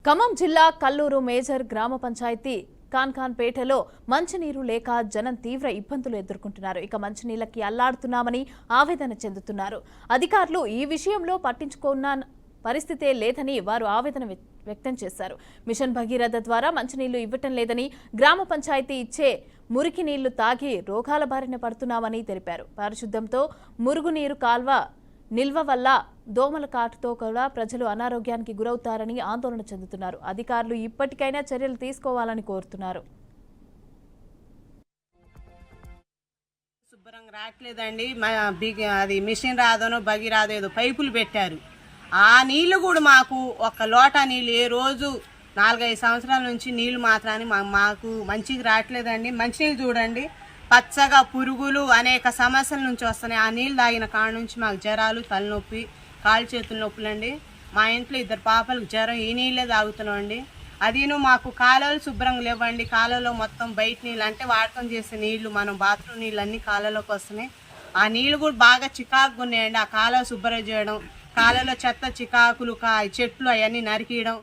ఖమ్మం జిల్లా కల్లూరు మేజర్ గ్రామ పంచాయతీ కాన్కాన్పేటలో మంచినీరు లేక జనం తీవ్ర ఇబ్బందులు ఎదుర్కొంటున్నారు. ఇక మంచినీళ్ళకి అల్లాడుతున్నామని ఆవేదన చెందుతున్నారు. అధికారులు ఈ విషయంలో పట్టించుకున్న పరిస్థితే లేదని వారు ఆవేదన వ్యక్తం చేశారు. మిషన్ భగీరథ ద్వారా మంచినీళ్లు ఇవ్వటం లేదని, గ్రామ పంచాయతీ ఇచ్చే మురికి నీళ్లు తాగి రోగాల బారిన పడుతున్నామని తెలిపారు. పారిశుద్ధ్యంతో మురుగునీరు కాల్వ నిల్వ వల్ల దోమల కాటుతో కూడా ప్రజలు అనారోగ్యానికి గురవుతారని ఆందోళన చెందుతున్నారు. అధికారులు ఇప్పటికైనా చర్యలు తీసుకోవాలని కోరుతున్నారు. శుభ్రంగా రావట్లేదండి. అది మిషన్ రాదనో భగీరథ ఏదో పైపులు పెట్టారు. ఆ నీళ్లు కూడా మాకు ఒక లోటా నీళ్ళు ఏ రోజు 4-5 సంవత్సరాల నుంచి నీళ్లు మాత్రాన్ని మాకు మంచిగా రావట్లేదండి. మంచినీళ్ళు చూడండి, పచ్చగా పురుగులు అనేక సమస్యల నుంచి వస్తున్నాయి. ఆ నీళ్ళు తాగిన కాడ నుంచి మాకు జ్వరాలు, తలనొప్పి, కాళ్ళు చేతుల నొప్పులండి. మా ఇంట్లో 2 పాపలకు జ్వరం ఈ నీళ్ళే తాగుతున్నామండి. అదిను మాకు కాలువలు శుభ్రంగా లేవండి. కాలువలో మొత్తం బయట నీళ్ళు అంటే వాడకం చేసే నీళ్లు, మనం బాత్రూమ్ నీళ్ళు అన్నీ కాలువలోకి వస్తున్నాయి. ఆ నీళ్ళు కూడా బాగా చికాకుగా ఉన్నాయండి. ఆ కాలువ శుభ్రం చేయడం, కాలువలో చెత్త చికాకులు చెట్లు అవన్నీ నరికియడం,